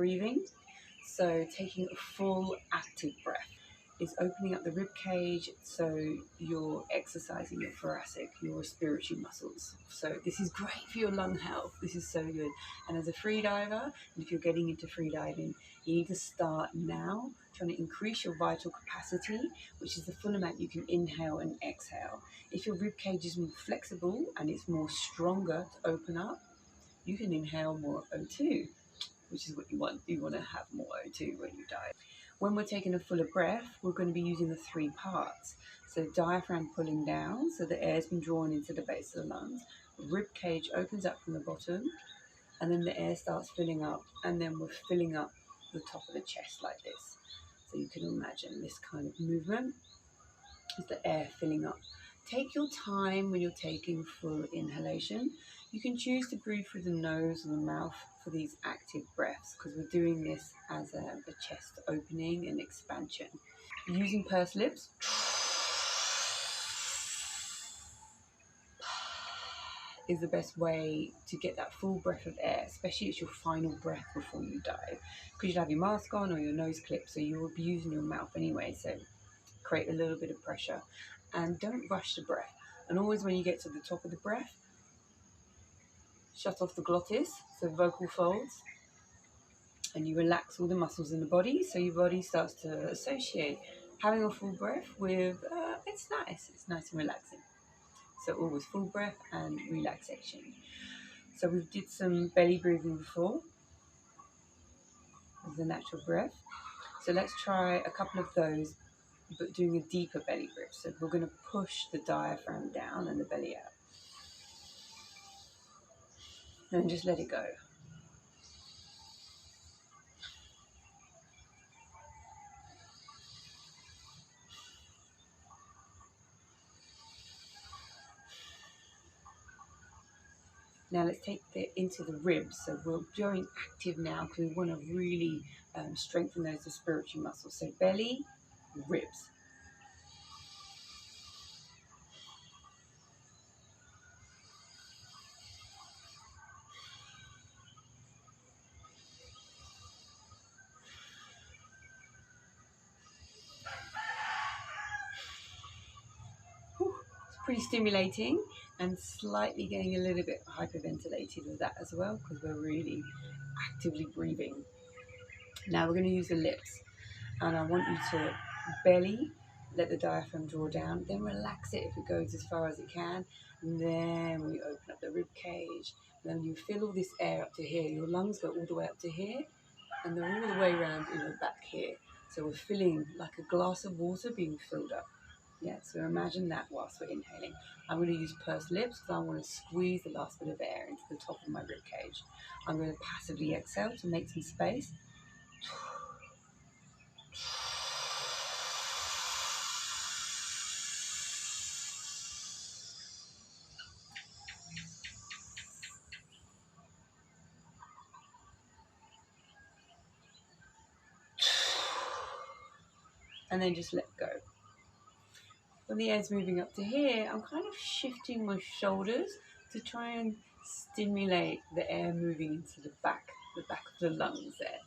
breathing. So taking a full active breath is opening up the rib cage, so you're exercising your thoracic, your respiratory muscles. So this is great for your lung health. This is so good. And as a freediver, and if you're getting into freediving, you need to start now trying to increase your vital capacity, which is the full amount you can inhale and exhale. If your rib cage is more flexible and it's more stronger to open up, you can inhale more O2, which is what you want. You want to have more O2 when you dive. When we're taking a fuller breath, we're going to be using the 3 parts. So diaphragm pulling down, so the air's been drawn into the base of the lungs. Rib cage opens up from the bottom, and then the air starts filling up, and then we're filling up the top of the chest like this. So you can imagine this kind of movement is the air filling up. Take your time when you're taking full inhalation. You can choose to breathe through the nose or the mouth for these active breaths, because we're doing this as a chest opening and expansion. Using pursed lips, is the best way to get that full breath of air, especially it's your final breath before you dive, because you'll have your mask on or your nose clipped, so you will be using your mouth anyway, so create a little bit of pressure. And don't rush the breath. And always when you get to the top of the breath, shut off the glottis, so vocal folds, and you relax all the muscles in the body, so your body starts to associate having a full breath with, it's nice and relaxing. So always full breath and relaxation. So we did some belly breathing before, as a natural breath. So let's try a couple of those, but doing a deeper belly breath. So we're going to push the diaphragm down and the belly out. And just let it go. Now let's take it into the ribs. So we're going active now because we want to really strengthen those respiratory muscles. So belly, ribs. Whew. It's pretty stimulating, and slightly getting a little bit hyperventilated with that as well, because we're really actively breathing. Now we're going to use the lips, and I want you to belly, let the diaphragm draw down, then relax it if it goes as far as it can, and then we open up the rib cage, and then you fill all this air up to here. Your lungs go all the way up to here, and they're all the way around in the back here. So we're filling like a glass of water being filled up. Yeah, so imagine that whilst we're inhaling. I'm going to use pursed lips because I want to squeeze the last bit of air into the top of my rib cage. I'm going to passively exhale to make some space. And then just let go. When the air's moving up to here, I'm kind of shifting my shoulders to try and stimulate the air moving into the back of the lungs there.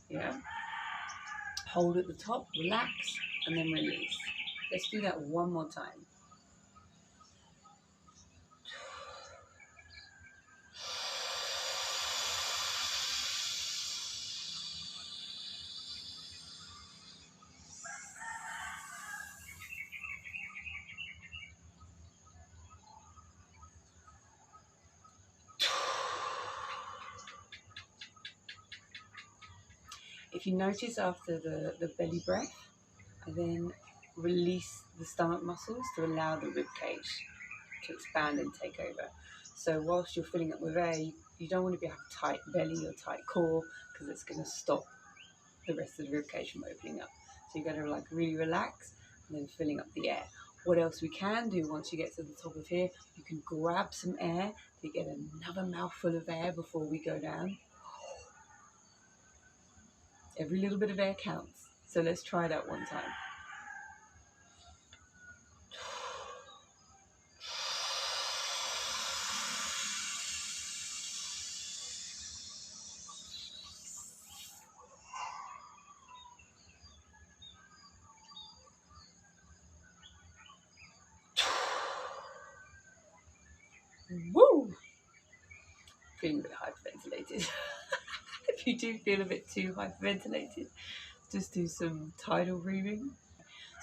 Yeah. Hold at the top, relax, and then release. Let's do that one more time. If you notice after the belly breath, I then release the stomach muscles to allow the rib cage to expand and take over. So whilst you're filling up with air, you don't want to have a tight belly or tight core, because it's going to stop the rest of the rib cage from opening up. So you've got to like really relax and then filling up the air. What else we can do once you get to the top of here, you can grab some air to get another mouthful of air before we go down. Every little bit of air counts. So let's try that one time. Woo! Feeling a bit hyperventilated. If you do feel a bit too hyperventilated, just do some tidal breathing.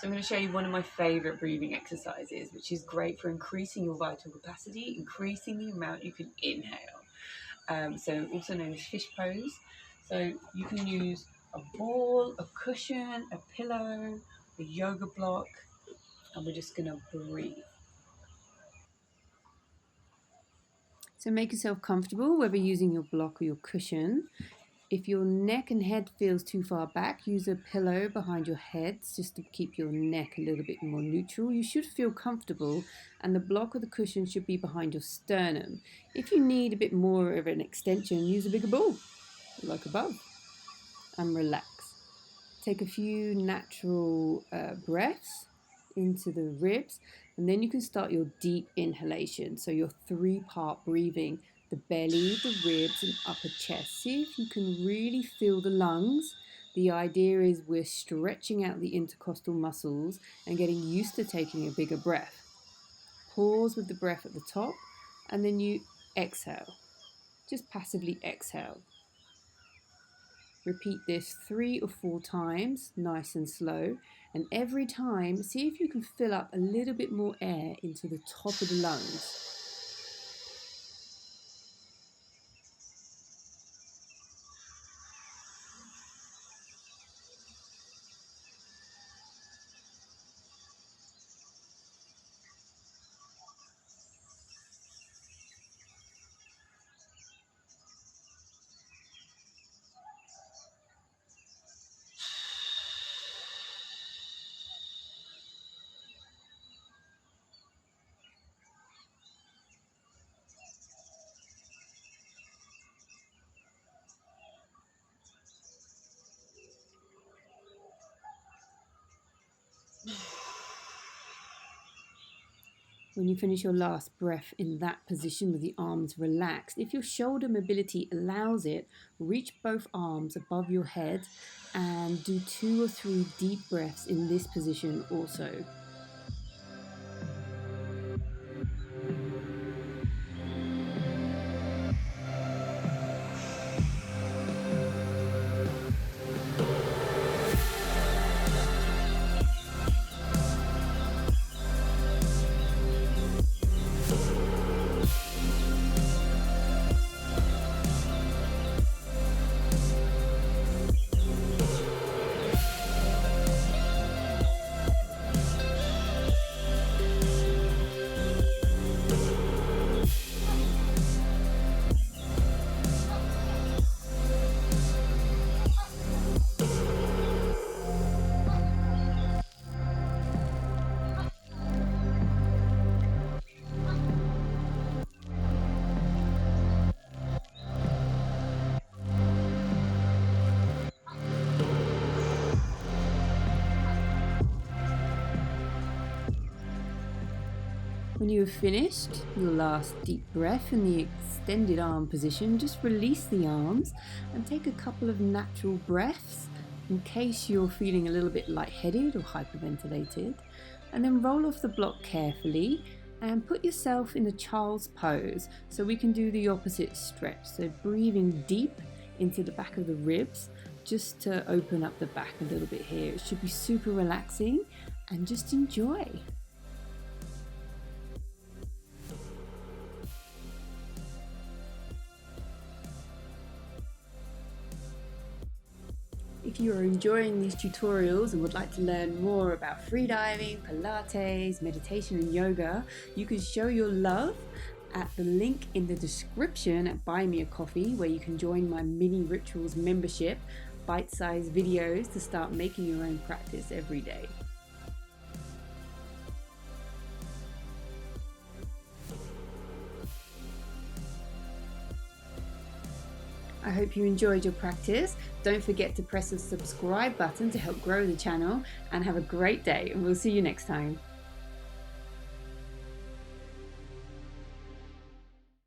So I'm going to show you one of my favourite breathing exercises, which is great for increasing your vital capacity, increasing the amount you can inhale. So also known as fish pose. So you can use a ball, a cushion, a pillow, a yoga block, and we're just going to breathe. So make yourself comfortable, whether using your block or your cushion. If your neck and head feels too far back, use a pillow behind your head just to keep your neck a little bit more neutral. You should feel comfortable, and the block or the cushion should be behind your sternum. If you need a bit more of an extension, use a bigger ball, like above, and relax. Take a few natural breaths into the ribs, and then you can start your deep inhalation. So your 3-part breathing, the belly, the ribs, and upper chest. See if you can really feel the lungs. The idea is we're stretching out the intercostal muscles and getting used to taking a bigger breath. Pause with the breath at the top, and then you exhale. Just passively exhale. Repeat this 3 or 4 times, nice and slow, and every time see if you can fill up a little bit more air into the top of the lungs. When you finish your last breath in that position with the arms relaxed, if your shoulder mobility allows it, reach both arms above your head and do 2 or 3 deep breaths in this position also. When you have finished your last deep breath in the extended arm position, just release the arms and take a couple of natural breaths in case you're feeling a little bit lightheaded or hyperventilated. And then roll off the block carefully and put yourself in a child's pose so we can do the opposite stretch. So breathing deep into the back of the ribs just to open up the back a little bit here. It should be super relaxing and just enjoy. If you are enjoying these tutorials and would like to learn more about freediving, Pilates, meditation and yoga, you can show your love at the link in the description at Buy Me a Coffee, where you can join my Mini Rituals membership, bite-sized videos to start making your own practice every day. I hope you enjoyed your practice. Don't forget to press the subscribe button to help grow the channel, and have a great day, and we'll see you next time.